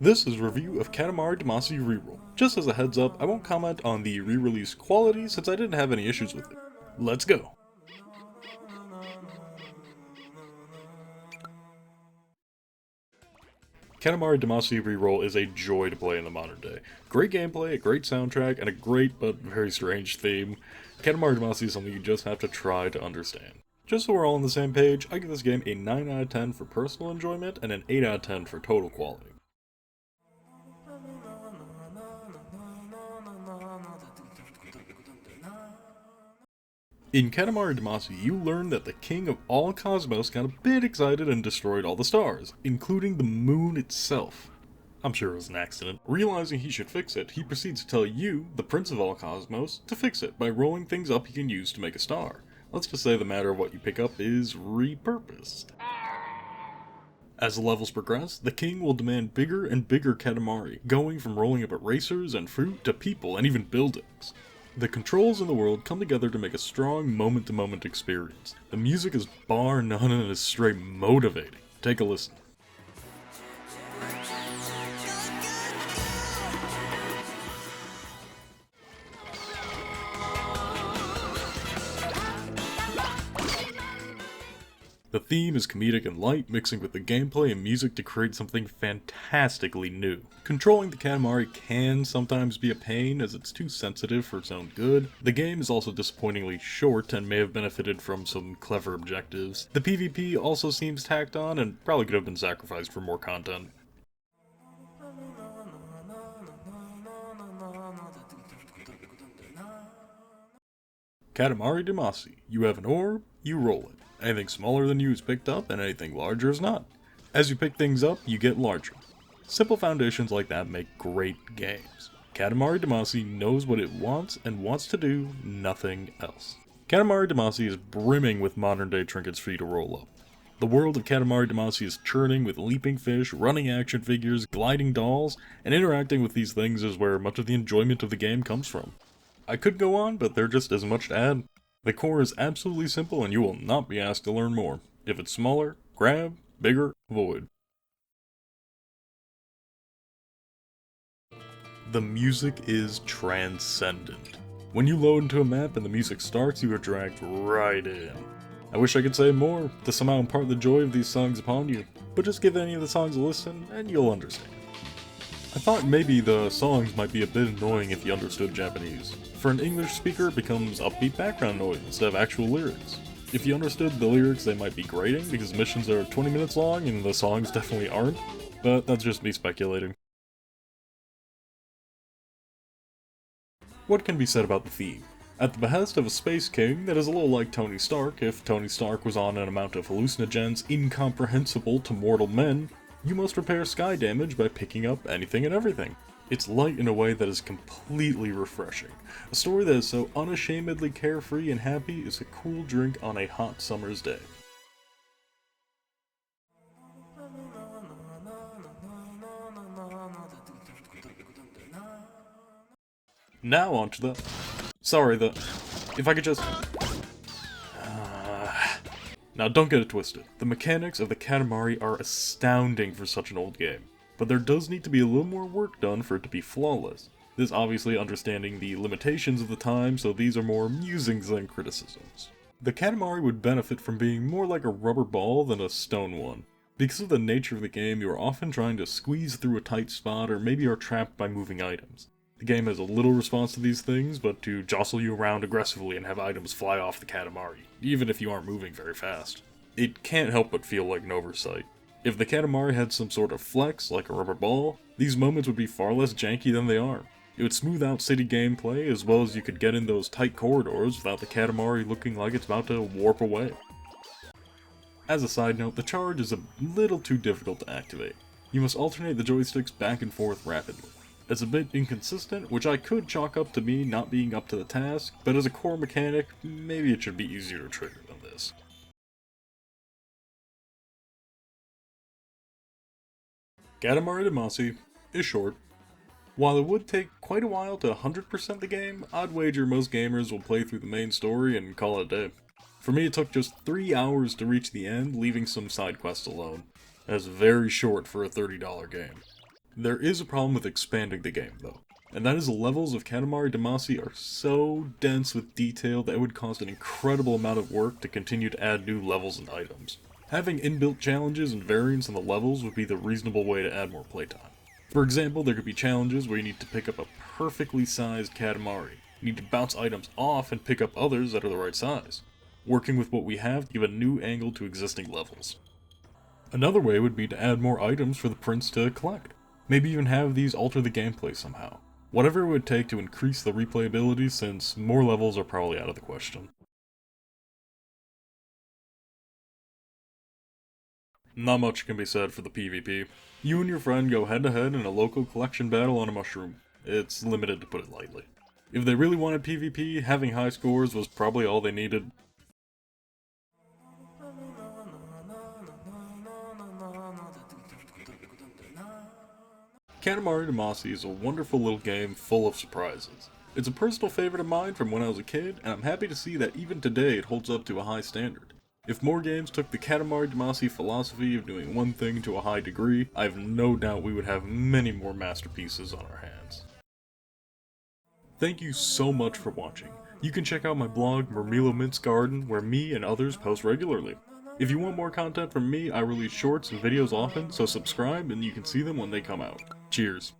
This is a review of Katamari Damacy Reroll. Just as a heads up, I won't comment on the re-release quality since I didn't have any issues with it. Let's go! Katamari Damacy Reroll is a joy to play in the modern day. Great gameplay, a great soundtrack, and a great but very strange theme. Katamari Damacy is something you just have to try to understand. Just so we're all on the same page, I give this game a 9 out of 10 for personal enjoyment and an 8 out of 10 for total quality. In Katamari Damacy, you learn that the king of all cosmos got a bit excited and destroyed all the stars, including the moon itself. I'm sure it was an accident. Realizing he should fix it, he proceeds to tell you, the prince of all cosmos, to fix it by rolling things up he can use to make a star. Let's just say the matter of what you pick up is repurposed. As the levels progress, the king will demand bigger and bigger Katamari, going from rolling up erasers and fruit to people and even buildings. The controls in the world come together to make a strong moment-to-moment experience. The music is bar none and is straight motivating. Take a listen. The theme is comedic and light, mixing with the gameplay and music to create something fantastically new. Controlling the Katamari can sometimes be a pain, as it's too sensitive for its own good. The game is also disappointingly short and may have benefited from some clever objectives. The PvP also seems tacked on and probably could have been sacrificed for more content. Katamary Damacy. You have an orb, you roll it. Anything smaller than you is picked up, and anything larger is not. As you pick things up, you get larger. Simple foundations like that make great games. Katamary Damacy knows what it wants, and wants to do nothing else. Katamary Damacy is brimming with modern day trinkets for you to roll up. The world of Katamary Damacy is churning with leaping fish, running action figures, gliding dolls, and interacting with these things is where much of the enjoyment of the game comes from. I could go on, but there just isn't much to add. The core is absolutely simple and you will not be asked to learn more. If it's smaller, grab, bigger, avoid. The music is transcendent. When you load into a map and the music starts, you are dragged right in. I wish I could say more to somehow impart the joy of these songs upon you, but just give any of the songs a listen and you'll understand. I thought maybe the songs might be a bit annoying if you understood Japanese. For an English speaker, it becomes upbeat background noise instead of actual lyrics. If you understood the lyrics, they might be grating because missions are 20 minutes long and the songs definitely aren't, but that's just me speculating. What can be said about the theme? At the behest of a space king that is a little like Tony Stark, if Tony Stark was on an amount of hallucinogens incomprehensible to mortal men, you must repair sky damage by picking up anything and everything. It's light in a way that is completely refreshing. A story that is so unashamedly carefree and happy is a cool drink on a hot summer's day. Now onto the... If I could just... Now don't get it twisted. The mechanics of the Katamari are astounding for such an old game, but there does need to be a little more work done for it to be flawless. This obviously understanding the limitations of the time, so these are more musings than criticisms. The Katamari would benefit from being more like a rubber ball than a stone one. Because of the nature of the game, you are often trying to squeeze through a tight spot or maybe are trapped by moving items. The game has a little response to these things, but to jostle you around aggressively and have items fly off the Katamari, even if you aren't moving very fast. It can't help but feel like an oversight. If the Katamari had some sort of flex, like a rubber ball, these moments would be far less janky than they are. It would smooth out city gameplay, as well as you could get in those tight corridors without the Katamari looking like it's about to warp away. As a side note, the charge is a little too difficult to activate. You must alternate the joysticks back and forth rapidly. It's a bit inconsistent, which I could chalk up to me not being up to the task, but as a core mechanic, maybe it should be easier to trigger than this. Katamari Damacy is short. While it would take quite a while to 100% the game, I'd wager most gamers will play through the main story and call it a day. For me, it took just 3 hours to reach the end, leaving some side quests alone. That's very short for a $30 game. There is a problem with expanding the game, though, and that is the levels of Katamary Damacy are so dense with detail that it would cost an incredible amount of work to continue to add new levels and items. Having inbuilt challenges and variants in the levels would be the reasonable way to add more playtime. For example, there could be challenges where you need to pick up a perfectly sized Katamari. You need to bounce items off and pick up others that are the right size, working with what we have to give a new angle to existing levels. Another way would be to add more items for the prince to collect. Maybe even have these alter the gameplay somehow. Whatever it would take to increase the replayability, since more levels are probably out of the question. Not much can be said for the PvP. You and your friend go head to head in a local collection battle on a mushroom. It's limited, to put it lightly. If they really wanted PvP, having high scores was probably all they needed. Katamari Damacy is a wonderful little game full of surprises. It's a personal favorite of mine from when I was a kid, and I'm happy to see that even today it holds up to a high standard. If more games took the Katamari Damacy philosophy of doing one thing to a high degree, I have no doubt we would have many more masterpieces on our hands. Thank you so much for watching. You can check out my blog, Murmillo Mint's Garden, where me and others post regularly. If you want more content from me, I release shorts and videos often, so subscribe and you can see them when they come out. Cheers.